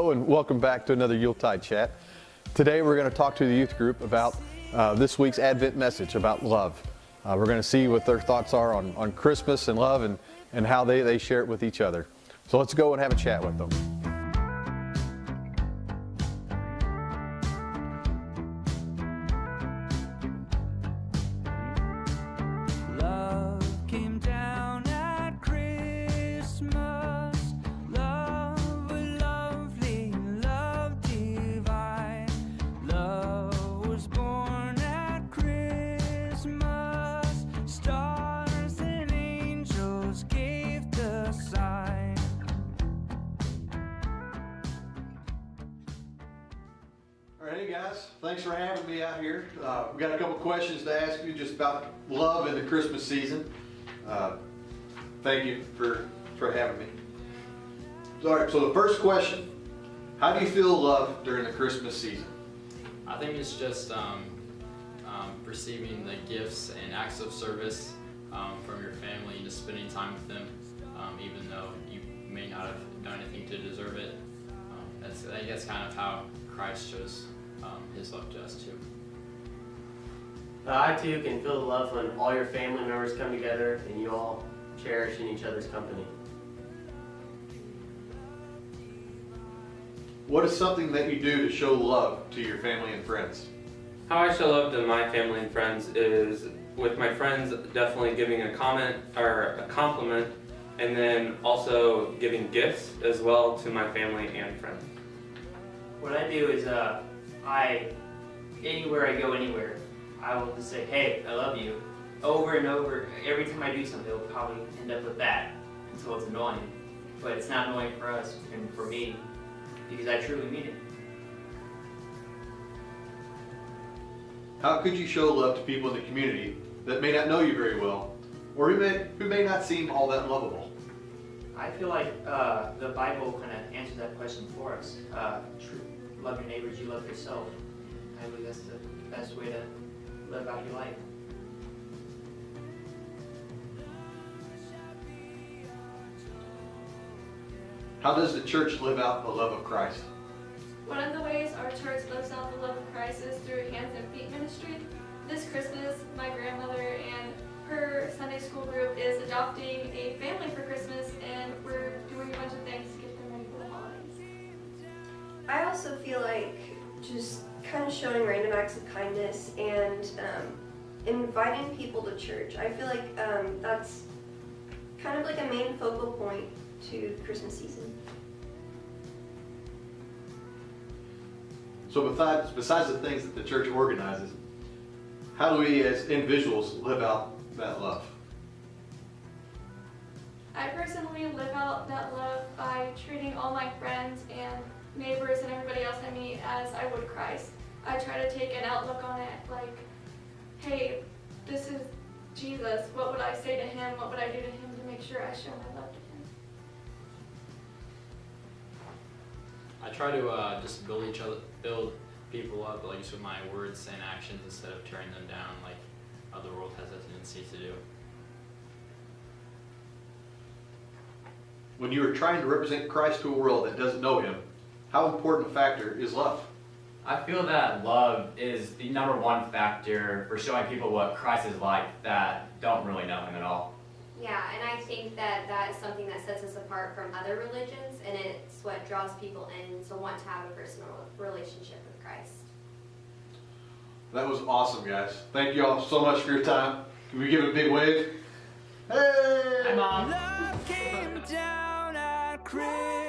Hello and welcome back to another Yuletide chat. Today we're going to talk to the youth group about this week's Advent message about love. We're going to see what their thoughts are on Christmas and love and how they share it with each other. So let's go and have a chat with them. Hey guys, thanks for having me out here. We've got a couple questions to ask you just about love in the Christmas season. Thank you for having me. All right, so the first question, how do you feel love during the Christmas season? I think it's just receiving the gifts and acts of service from your family and just spending time with them, even though you may not have done anything to deserve it. I think that's kind of how Christ shows his love to us too. I too can feel the love when all your family members come together and you all cherish in each other's company. What is something that you do to show love to your family and friends? How I show love to my family and friends is with my friends definitely giving a comment or a compliment, and then also giving gifts as well to my family and friends. What I do is anywhere I go anywhere, I will just say, hey, I love you, over and over. Every time I do something, it'll probably end up with that until it's annoying. But it's not annoying for us and for me because I truly mean it. How could you show love to people in the community that may not know you very well, or who may not seem all that lovable? I feel like the Bible kind of answers that question for us. Love your neighbors, you love yourself. I believe that's the best way to live out your life. How does the church live out the love of Christ? One of the ways our church lives out the love of Christ is through Hands and Feet ministry. This Christmas, my grandmother and her Sunday school group is adopting a family for Christmas, and we're doing a bunch of things to get them ready for the holidays. I also feel like just kind of showing random acts of kindness and inviting people to church. I feel like that's kind of like a main focal point to the Christmas season. So besides the things that the church organizes, how do we as individuals live out that love? I personally live out that love by treating all my friends and neighbors and everybody else I meet as I would Christ. I try to take an outlook on it like, hey, this is Jesus. What would I say to him? What would I do to him to make sure I show my love to him? I try to just build people up, like just with my words and actions instead of tearing them down like the world has a tendency to do. When you are trying to represent Christ to a world that doesn't know him, how important a factor is love? I feel that love is the number one factor for showing people what Christ is like that don't really know him at all. Yeah, and I think that that is something that sets us apart from other religions, and it's what draws people in to want to have a personal relationship with Christ. That was awesome, guys. Thank you all so much for your time. Can we give it a big wave? Hey! Hi, Mom. Love came down at Christmas.